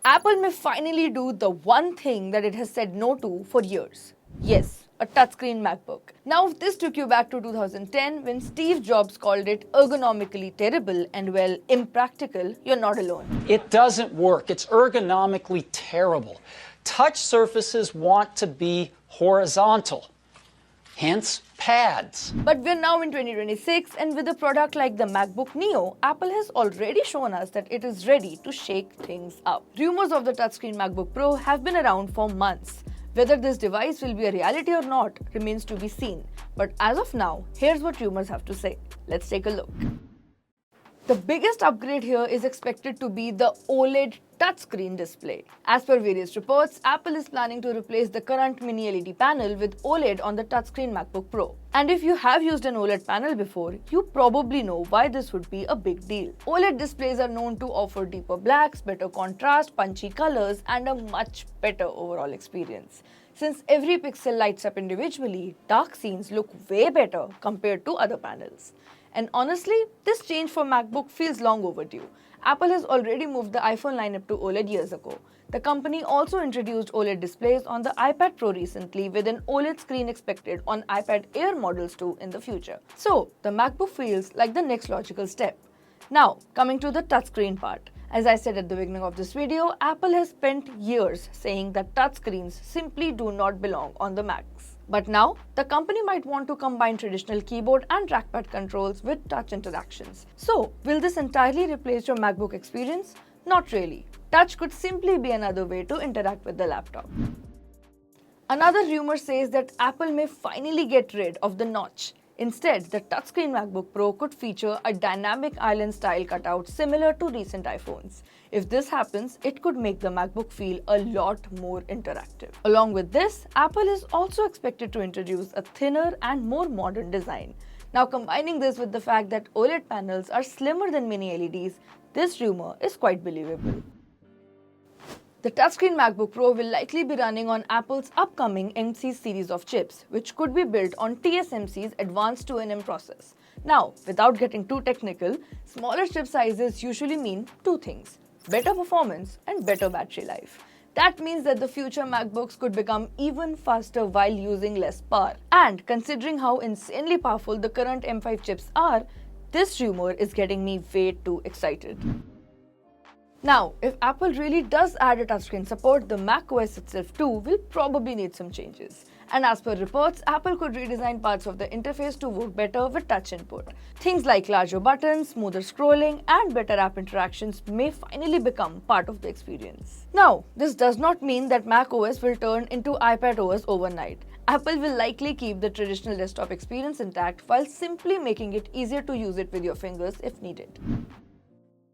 Apple may finally do the one thing that it has said no to for years. Yes, a touchscreen MacBook. Now, if this took you back to 2010 when Steve Jobs called it ergonomically terrible and, well, impractical, you're not alone. It doesn't work. It's ergonomically terrible. Touch surfaces want to be horizontal, hence pads. But we're now in 2026, and with a product like the MacBook Neo, Apple has already shown us that it is ready to shake things up. Rumors of the touchscreen MacBook Pro have been around for months. Whether this device will be a reality or not remains to be seen. But as of now, here's what rumors have to say. Let's take a look. The biggest upgrade here is expected to be the OLED touchscreen display. As per various reports, Apple is planning to replace the current mini LED panel with OLED on the touchscreen MacBook Pro. And if you have used an OLED panel before, you probably know why this would be a big deal. OLED displays are known to offer deeper blacks, better contrast, punchy colors, and a much better overall experience. Since every pixel lights up individually, dark scenes look way better compared to other panels. And honestly, this change for MacBook feels long overdue. Apple has already moved the iPhone lineup to OLED years ago. The company also introduced OLED displays on the iPad Pro recently, with an OLED screen expected on iPad Air models too in the future. So, the MacBook feels like the next logical step. Now, coming to the touchscreen part. As I said at the beginning of this video, Apple has spent years saying that touchscreens simply do not belong on the Macs. But now, the company might want to combine traditional keyboard and trackpad controls with touch interactions. So, will this entirely replace your MacBook experience? Not really. Touch could simply be another way to interact with the laptop. Another rumor says that Apple may finally get rid of the notch. Instead, the touchscreen MacBook Pro could feature a dynamic island-style cutout similar to recent iPhones. If this happens, it could make the MacBook feel a lot more interactive. Along with this, Apple is also expected to introduce a thinner and more modern design. Now, combining this with the fact that OLED panels are slimmer than mini LEDs, this rumor is quite believable. The touchscreen MacBook Pro will likely be running on Apple's upcoming M series of chips, which could be built on TSMC's advanced 2nm process. Now, without getting too technical, smaller chip sizes usually mean two things: better performance and better battery life. That means that the future MacBooks could become even faster while using less power. And considering how insanely powerful the current M5 chips are, this rumor is getting me way too excited. Now, if Apple really does add a touchscreen support, the macOS itself too will probably need some changes. And as per reports, Apple could redesign parts of the interface to work better with touch input. Things like larger buttons, smoother scrolling, and better app interactions may finally become part of the experience. Now, this does not mean that macOS will turn into iPadOS overnight. Apple will likely keep the traditional desktop experience intact while simply making it easier to use it with your fingers if needed.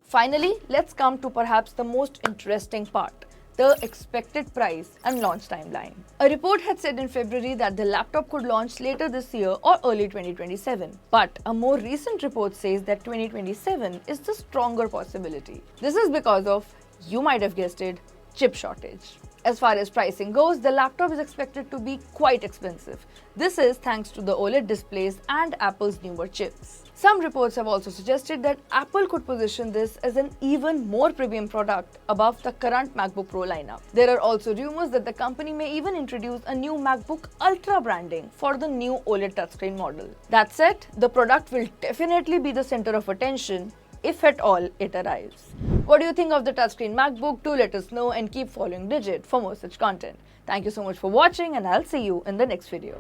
Finally, let's come to perhaps the most interesting part: the expected price and launch timeline. A report had said in February that the laptop could launch later this year or early 2027. But a more recent report says that 2027 is the stronger possibility. This is because of, you might have guessed it, chip shortage. As far as pricing goes, the laptop is expected to be quite expensive. This is thanks to the OLED displays and Apple's newer chips. Some reports have also suggested that Apple could position this as an even more premium product above the current MacBook Pro lineup. There are also rumors that the company may even introduce a new MacBook Ultra branding for the new OLED touchscreen model. That said, the product will definitely be the center of attention if at all it arrives. What do you think of the touchscreen MacBook? Do let us know and keep following Digit for more such content. Thank you so much for watching, and I'll see you in the next video.